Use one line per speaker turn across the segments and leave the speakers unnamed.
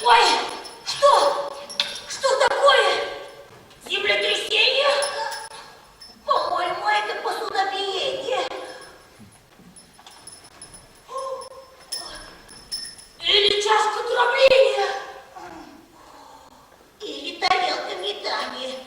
Ой, что? Что такое? Землетрясение? По-моему, это посудомиение. Или чашка дробления. Или тарелка метания.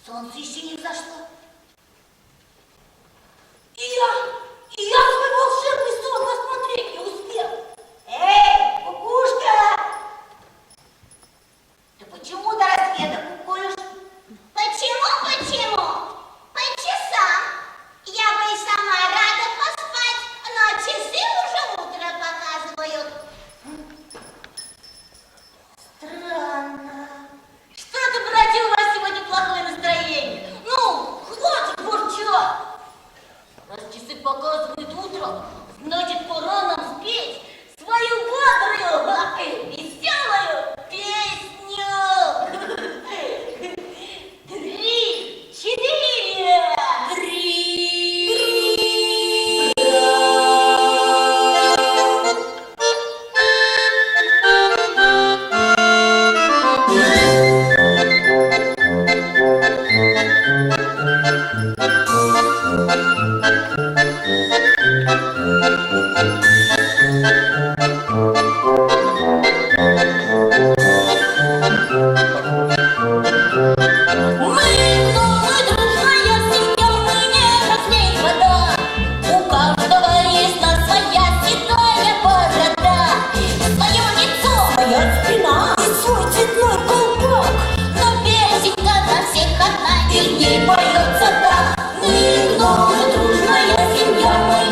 Солнце еще не взошло. И я свой волшебный сон посмотреть не успел. Эй, кукушка! Ты почему до рассвета кукуешь?
Почему? По часам. Я бы и сама рада поспать, но часы уже утро показывают.
Странно.
Что-то, братья, у вас сегодня плохое настроение.
Ну, хватит бурчать.
Раз часы показывают утро, значит, пора нам спеть свою бодрую, веселую песню. 3, 4. 3.
Поется так, мы много дружная семья.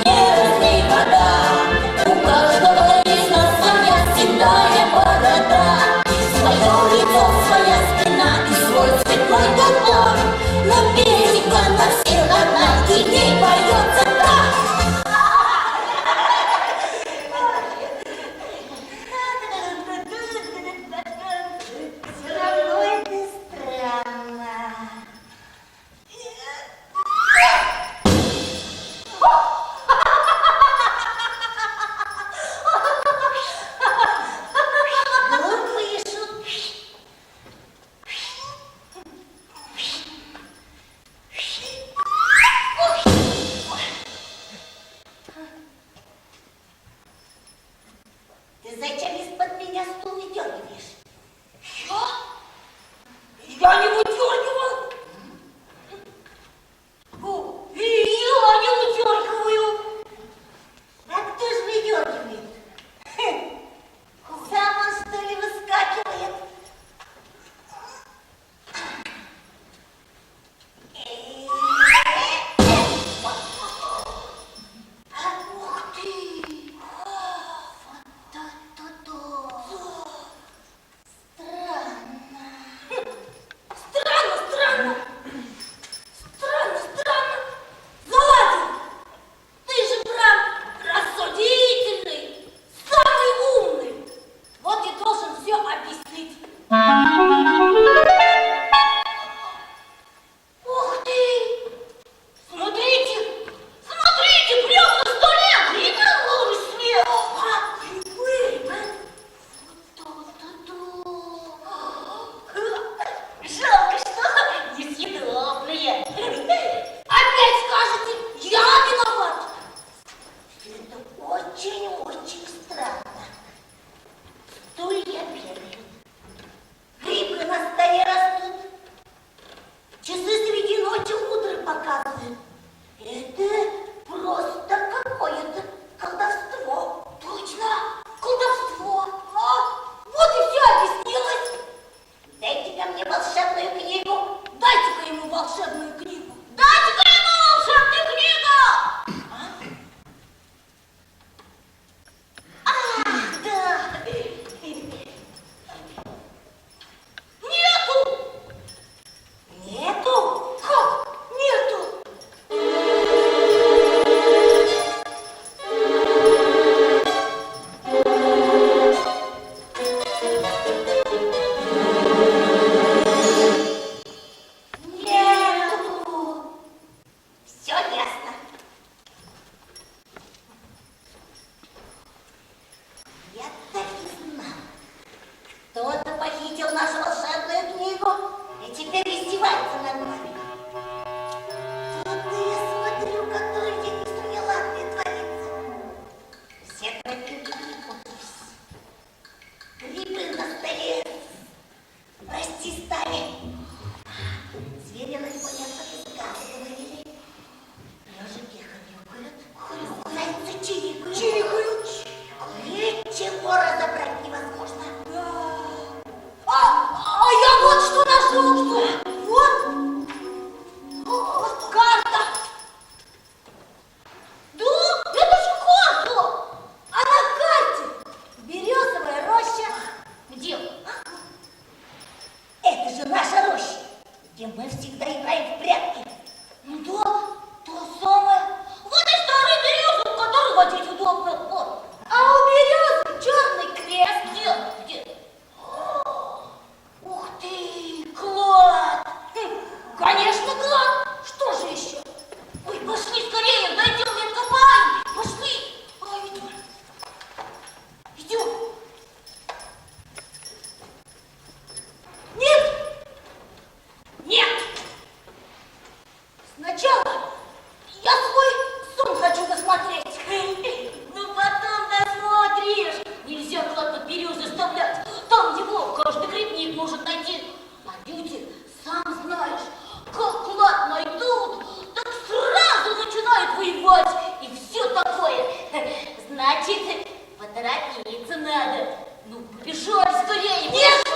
надо. Ну, побежали скорее.
Нет!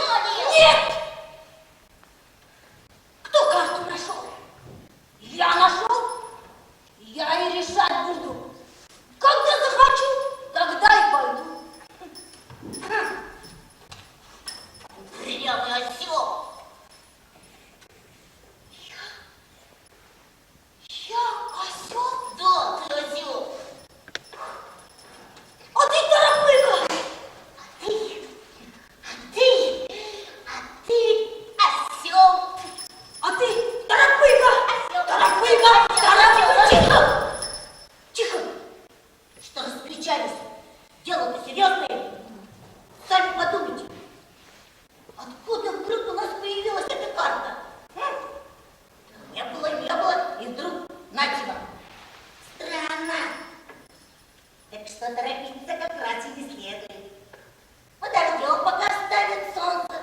Нет! Кто карту нашел? Я нашел. Я и решать буду. Когда захочу, тогда и пойду.
Упрямый осел.
Я осел?
Да, ты осел.
А ты торопыга!
Ты осел.
А ты торопыга!
Осел.
Торопыга! Торопыга! Тихо! Тихо!
Что раскричались? Дело-то серьезное. Сами подумайте. Откуда вдруг у нас появилась эта карта? Не было, и вдруг на тебя. Странно. Так что торопиться как раз и не следует. Подождем, пока встанет солнце,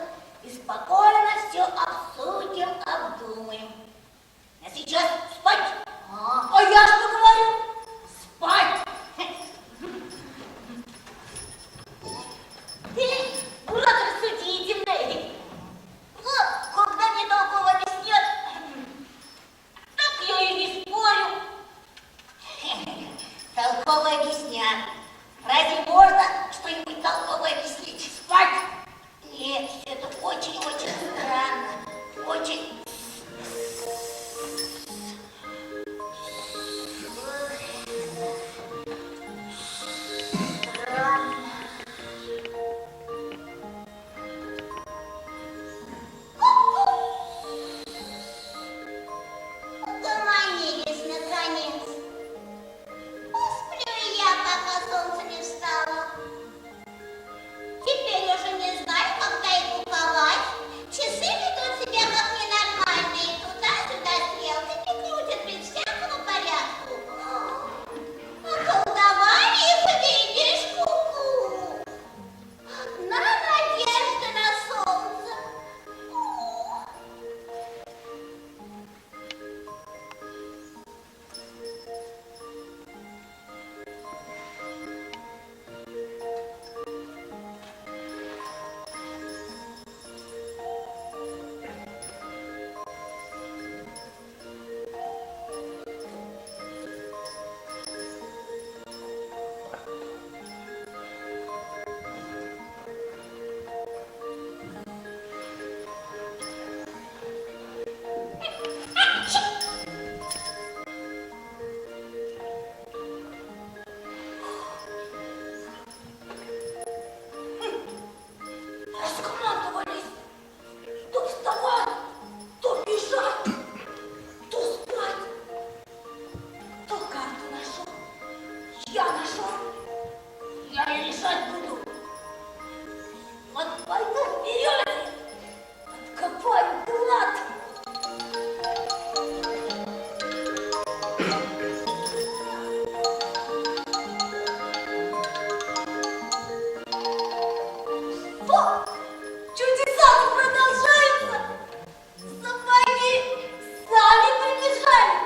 и спокойно все обсудим, обдумаем. А сейчас спать.
А я что говорю? Спать!
Ты, урод рассудительный. Вот, когда мне толково объяснят, так я и не спорю. Толково объяснят. Разве можно что-нибудь толково объяснить?
Спать!
Нет, это очень-очень странно. Очень. Странно. Угомонились, наконец. Посплю и я, пока солнце не встало. Теперь уже не знаю, когда и куковать. Часы ведут себя как ненормальные. Туда-сюда стрелками крутят без всякого порядку. Околдовали их, видишь, ку-ку. Одна надежда на солнце.
Раскомандовались. То вставать, то бежать, то спать. Кто карту нашел? Я нашел. Я и решать буду. Вот пойду вперед, откопаю клад. Вот, чудеса продолжаются. Сапоги сами прибежали.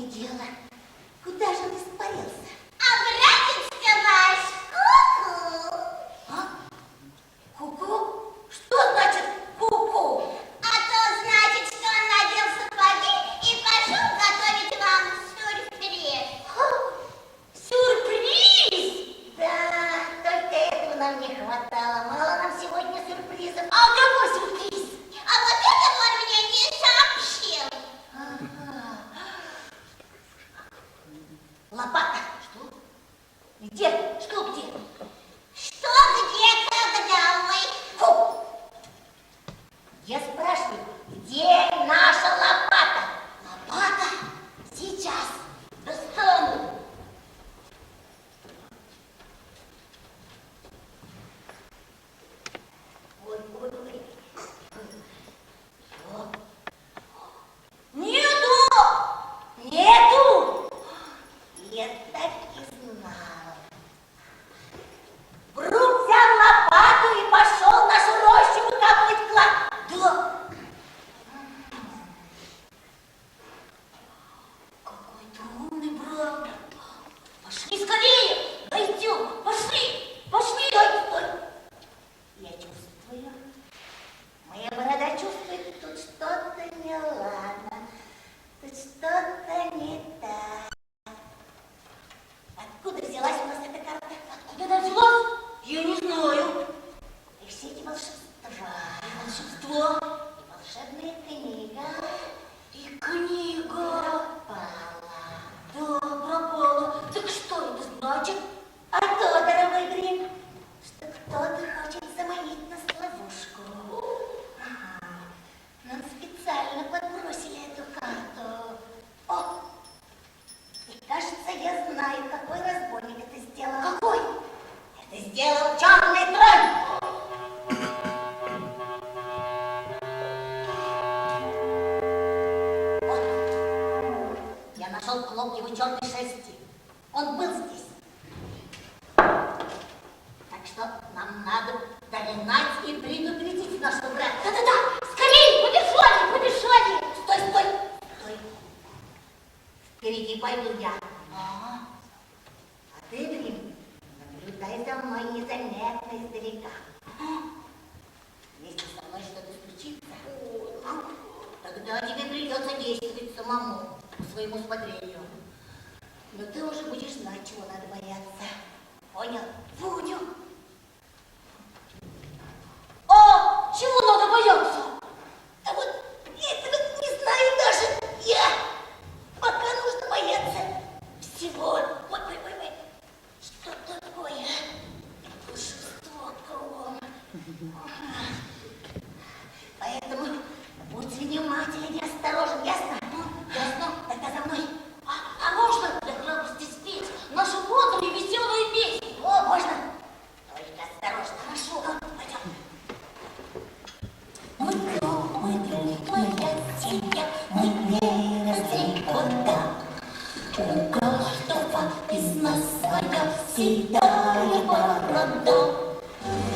не дело. Куда же он испарился? А братец-то ваш ку-ку.
А? Ку-ку? Что значит ку-ку?
А то значит, что он надел сапоги и пошел готовить вам сюрприз.
Сюрприз?
Да, только этого нам не хватало. Мало нам сегодня сюрпризов.
А какой сюрприз?
А вот этого он мне не сообщил.
Ага. Лопата. Что? Где? Что где?
Что, где, когда мы?
Фу! Я спрашиваю, где наша лопата? Лопата? Сейчас. Достану. Ой, ой, ой. Всё. Нету! Нету!
Я так и знала.
Брук взял лопату и пошел нашу рощу выкапывать клад. Да. Какой ты умный, брат. Пошли скорее, дойдем. Пошли, пошли, дойдем.
Я чувствую. Моя борода чувствует, тут что-то неладно. Тут что-то не так. Откуда взялась у нас эта карта?
Откуда она взялась? Я не знаю.
И все эти волшебства.
Волшебство.
И волшебная книга.
И книга.
Пропала.
Да, пропала. Так что это значит?
А то, дорогой Грим, что кто-то хочет заманить нас в ловушку. Ага. Нам специально подбросили эту карту. О! И кажется, я знаю, какой разбойник это сделал.
Какой?
Это сделал черный тролль.
Вот. Я нашел клок его черной шерсти. Он был здесь. Так что нам надо догнать и предупредить нашего брата. Да-да-да! Скорее! Побежали! Побежали! Стой, стой! Стой! Впереди пойду я.
А ты, Грим, наблюдай за мной незаметно издалека.
Если со мной что-то случится, тогда тебе придется действовать самому, по своему усмотрению. Но ты уже будешь знать, чего надо бояться. Понял? Понял. А чего надо бояться?
А вот этого не знаю даже я. Пока нужно бояться всего. Ой. Что такое? Волшебство кругом. Поэтому будь внимателен и осторожен, ясно?
Ясно?
Тогда за мной.
А можно для храбрости спеть нашу бодрую и веселую песню?
О, можно. Только осторожно.
Хорошо, пойдем.
Мы друг, моя семья, мы не разликота. У каждого из нас своя седая борода.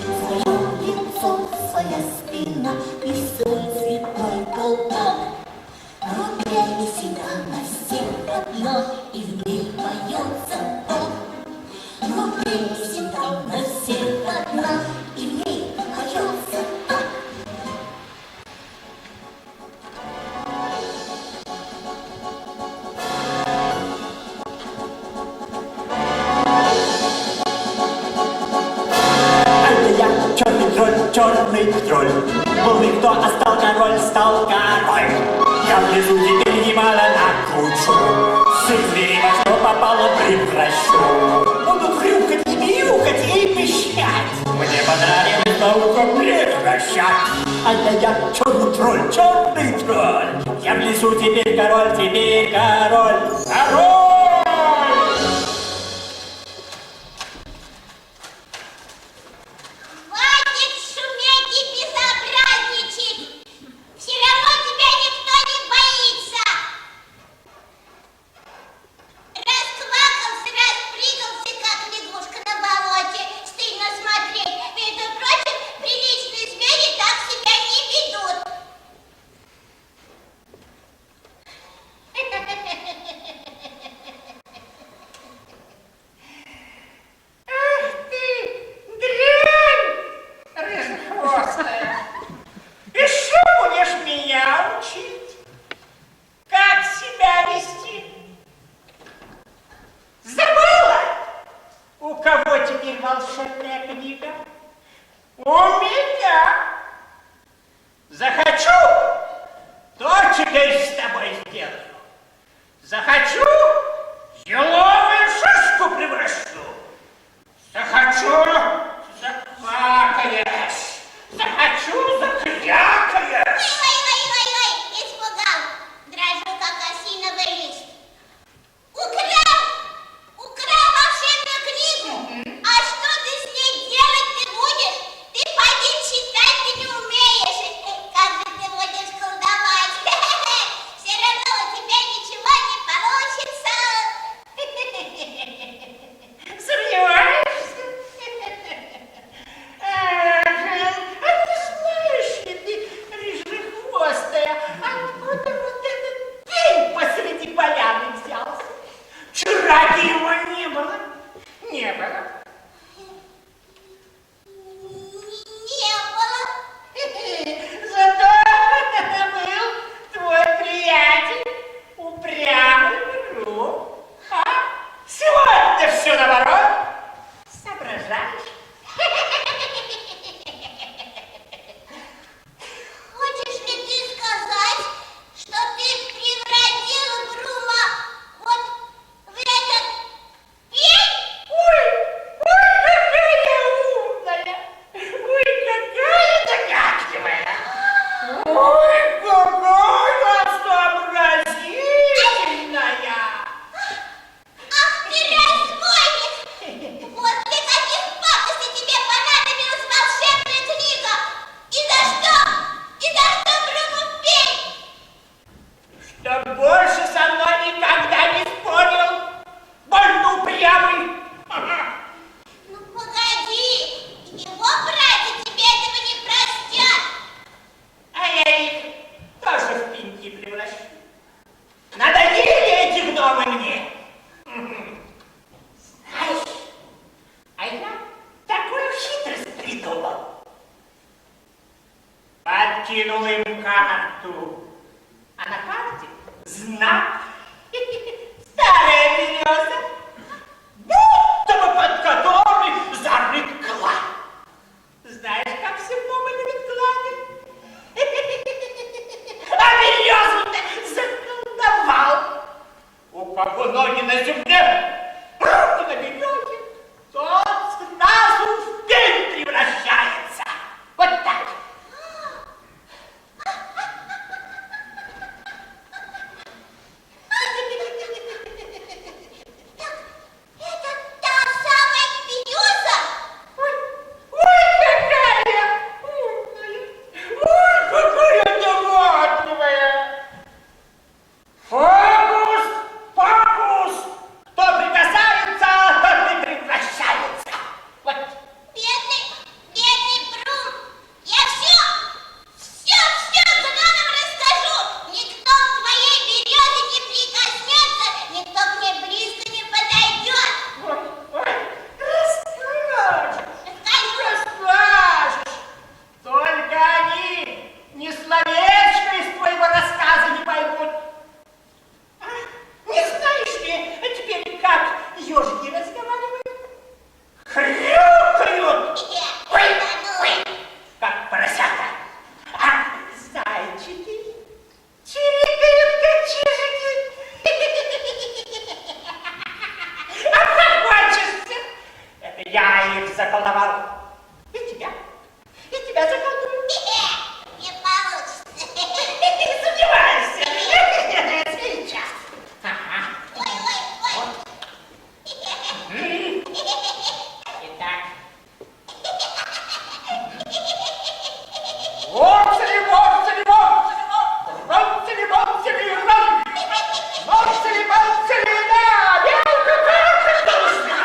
Свое лицо, своя спина и свой цветной колпак. Но песня всегда на всех одна, и в ней поется так. Но песня всегда на всех одна, и в ней поется так.
Черный тролль. Был никто, а стал король, стал король. Я влезу теперь немало на кучу. Всех зверей во что попало превращу. Буду хрюкать и мяукать и пищать. Мне понравилось науку превращать. А я черный тролль. Я влезу теперь король, король.
Хватит шуметь и безобразничать! Все равно тебя никто не боится! Расквакался, распрыгался, как лягушка на болоте. Стыдно смотреть. Между прочим, приличные звери так себя не ведут.
где волшебная книга? У меня. Захочу, то теперь с тобой сделаю. Захочу, еловую шишку превращу. Захочу, заквакаешь. Захочу, закрякаешь.
Ой, испугал. Дрожу, как осиновый лист. Украл волшебную книгу. А что ты с ней делать ты будешь? Ты поди читать ты не умеешь. Как же ты будешь колдовать? Все равно у тебя ничего не получится.
Сомневаешься? А ты знаешь ли ты, рыжехвостая, откуда вот этот пень посреди поляны взялся? Вчера его не было. Не было.
Не было.
Зато был твой приятель, упрямый друг. А? Сегодня все наоборот. Соображаешь?
Хочешь ли ты сказать, что ты превратил Брума вот в этот пень?
Ой, какая умная! Ой, какая догадливая! Ой, какая сообразительная!
Ах ты разбойник! Вот для каких пакостей тебе понадобилась волшебная книга! И за что? И за что Бруму пень?
Чтоб больше со мной никогда не спорил! Больно упрямый!
Ну погоди! Его братья тебе этого не простят!
А я их тоже в пеньки превращу. Надоели эти гномы мне! Знаешь, а я такую хитрость придумал. Подкинул им карту, а на карте знак. Старая береза, будто бы под которой зарыт клад. Знаешь, как все гномы любят клады? А березу-то заколдовал. У кого ноги на земле, руки на березе, тот сразу в пень превращается. Вот так.
Это та самая береза?
Ой, какая умная! Ой, какая догадливая! Фокус, фокус! Кто прикасается, тот и превращается. Вот.
Бедный Брум! Я все гномам расскажу! Никто к твоей березе не прикоснется, никто к ней близко не подойдет!
Ой, расскажешь,
Расскажу!
расскажешь. Только они ни словечко из твоего рассказа не поймут. А, не знаешь ли теперь, как ежики разговаривают? Хрюкают! Ой, как поросята. А зайчики чирикают, как чижики. А как хочется? Это я их заколдовал. И тебя заколдую.
Не получится!
Не сомневайся. Сейчас. Ага.
Ой!
Итак. Вопсели, вопсели, вопсели, вопсели, вопсели, ром. Вопсели, вопсели, да. Белка, как должна.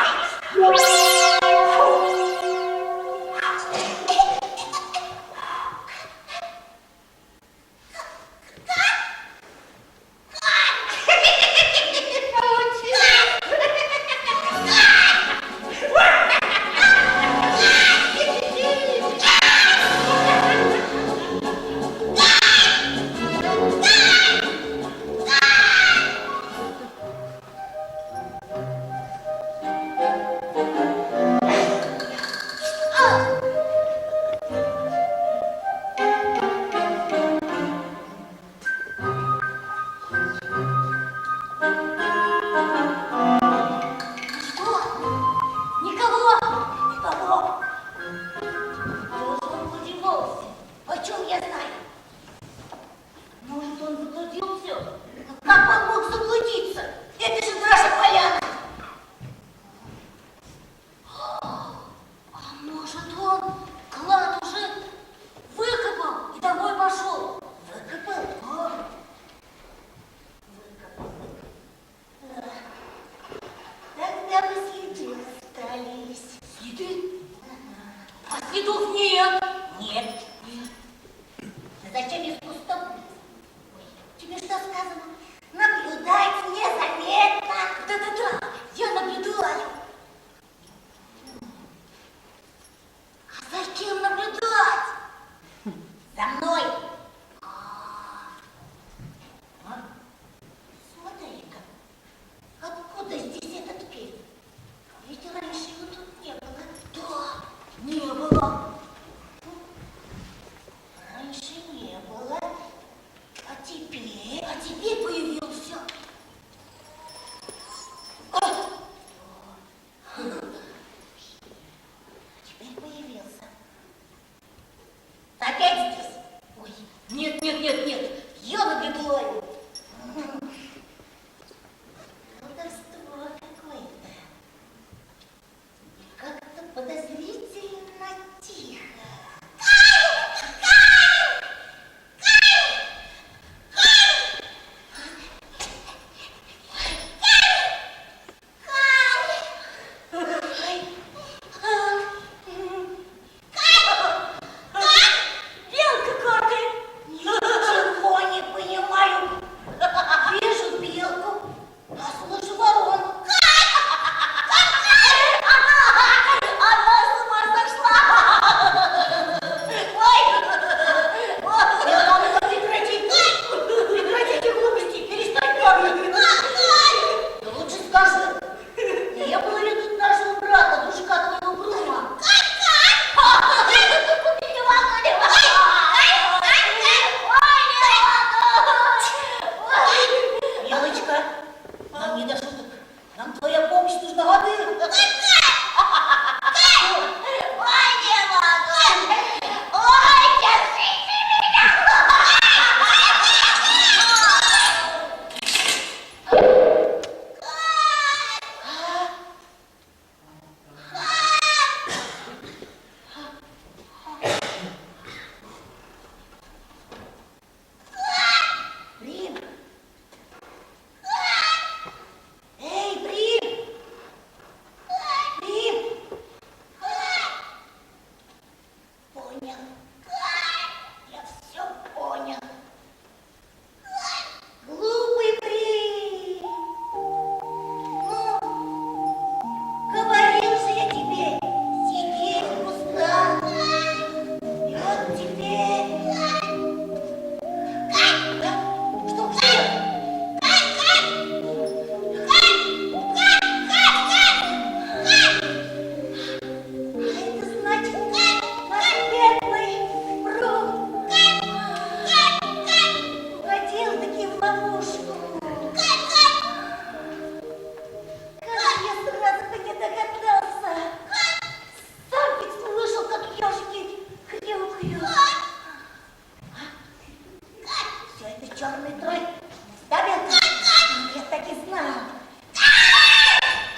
так и знал.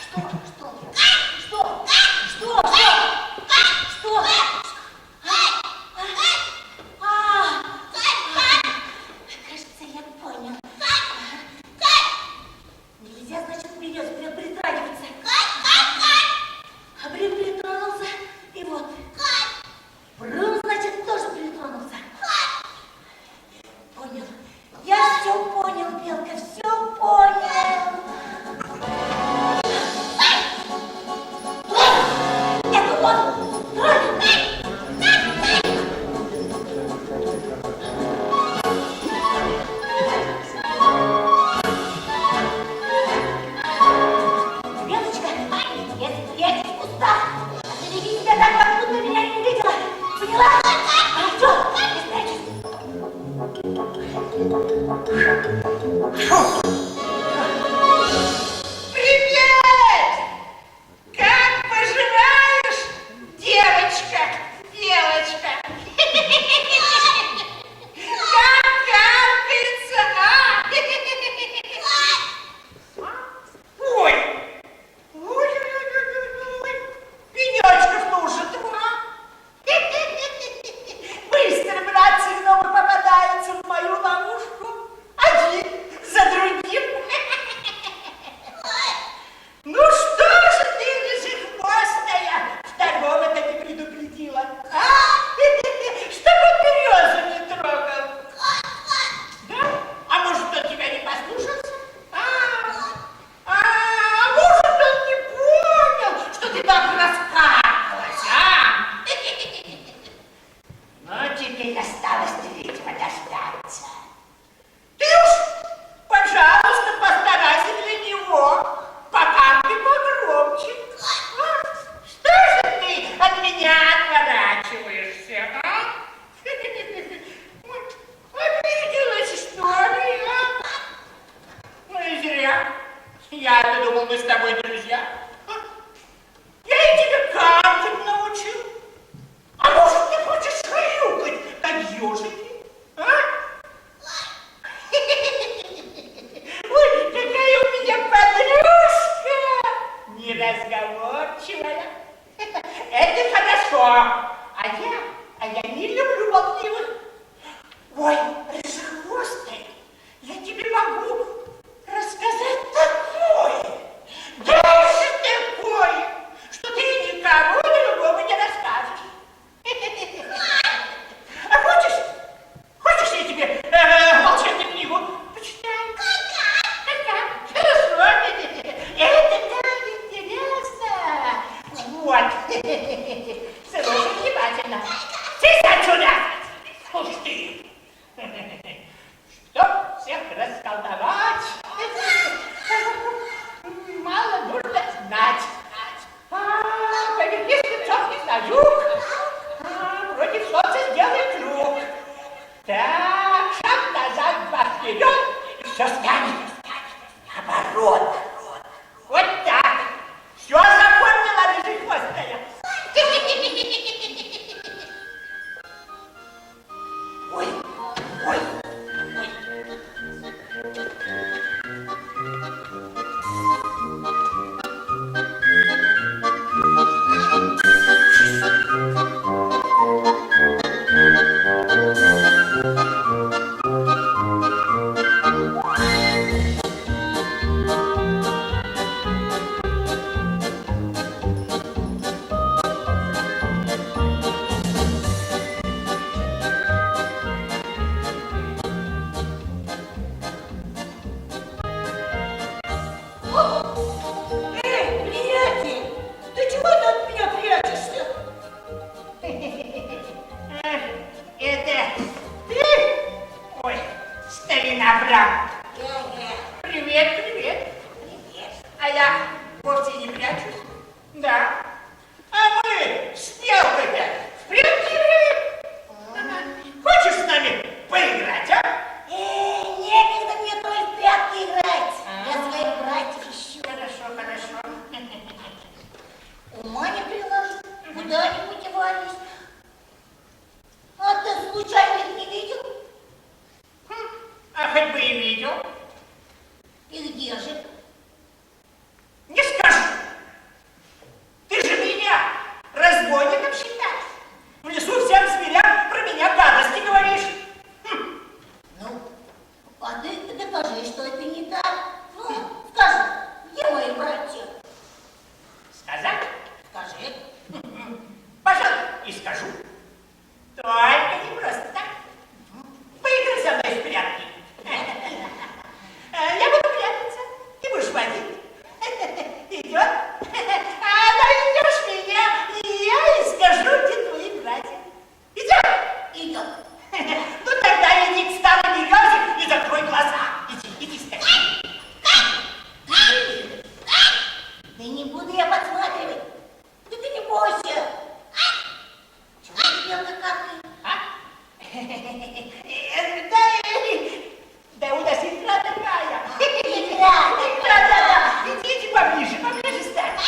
Что? Что? Что? Что? Что? Кажется, я понял. Нельзя, значит, притрагиваться. А Брин притронулся, и вот. Брун, значит, тоже притронулся. Понял. Я все понял, Белка, все понял. Это он! Белочка, если я здесь пуста, ты веди себя так, как будто меня не видела. Поняла? Хорошо, не спрячься.
Привет! Как поживаешь, девочка, девочка? Как каркается, а? Ой! Ой! Пенечков-то уже два. Быстро, братцы, снова попадаются в мою ловушку. Один за другим. Ну что же ты, рыжехвостая, второго-то не предупредила, а? Чтобы березу не трогал. Да? А может, он тебя не послушался? А может, он не понял, что ты так раскакалась, а? Ну, теперь осталось третьего дождаться. Ты уж, пожалуйста, постарайся для него, пока ты погромче. Что же ты от меня отворачиваешься, а? Обиделась, что ли, а? Ну и зря. Я-то думал, мы с тобой друзья. Я и тебя каркать научил. А может, ты хочешь хрюкать, как ежики, а? Ой, какая у меня подружка! Неразговорчивая. Это хорошо. А я не люблю болтливых. Ой, рыжехвостый, я тебе могу рассказать такое. Даже такое, что ты никому другому не расскажешь. А хочешь я тебе волшебную книгу почитаю? Хорошо. Это так интересно. Вот. Слушай внимательно. Сядь сюда. Ух ты. Чтоб всех расколдовать, мало нужно знать. Поверни спецовник на юг, против солнца сделай круг. Так, шаг назад, два вперед, и все станет наоборот. Вот так. Все запомнила, рыжехвостая? Ой, ой, ой. Приятель, ты чего ты от меня прячешься? Это ты? Ой, старина Абрам. Привет, привет. Привет. А я вовсе не прячусь. Да. А мы с Белкой-то в прятки играем. Хочешь с нами поиграть, а?
Некогда мне той в прятки играть. Я своих братьев ищу.
Хорошо, хорошо.
Ума не приложу, куда они подевались. А ты случайно их не видел?
А хоть бы и видел.
И где же?
выходить. Идет? А найдешь меня, и я и скажу, где твои братья. Идет?
Идет.
Ну тогда иди к старой березе и закрой глаза. Иди скорее.
Да не буду я подсматривать. Да ты не бойся. Чего ты белка какает?
Да у нас игра такая.
Игра такая.
Да. Иди поближе стань.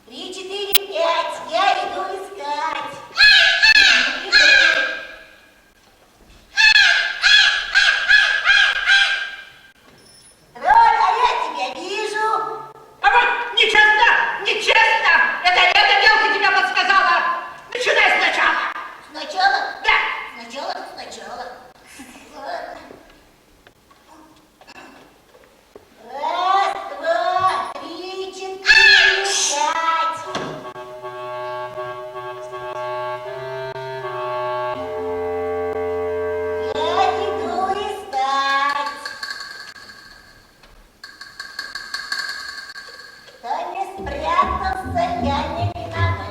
Три, четыре, пять. Я иду искать. Роль, а я тебя вижу.
А вот нечестно. Это белка тебя подсказала. Начинай сначала.
Сначала?
Да.
Сначала. Раз, два, три, четыре, пять. Я иду искать. Кто не спрятался, я не виноват.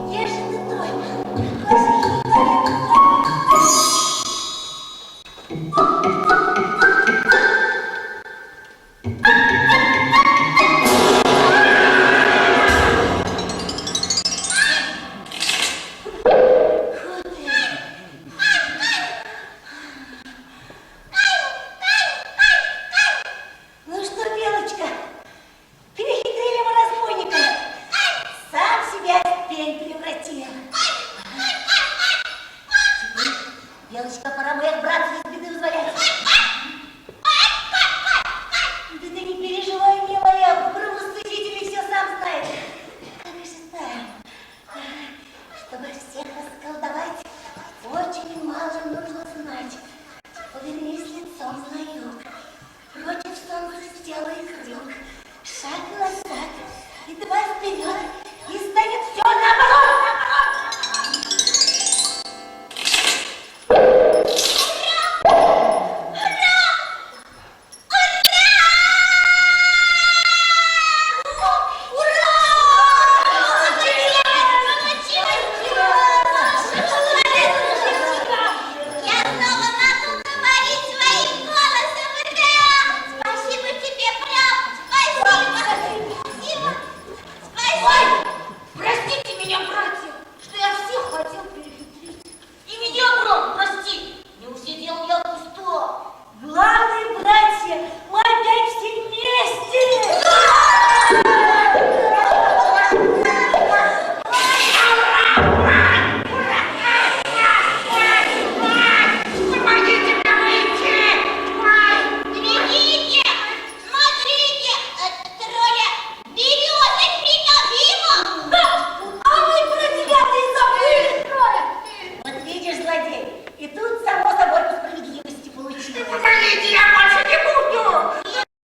Где же ты, Трой? Ну что, Белочка, перехитрили мы разбойника. Сам себя в пень превратил. Теперь, Белочка, пора моих братцев из беды вызволять. Да ты не переживай, милая, правосудитель все сам знает. Как же так? Чтобы всех расколдовать, очень мало нужно знать. Повернись лицом на юг, против солнца сделай круг, шаг назад и два вперед, и станет все наоборот.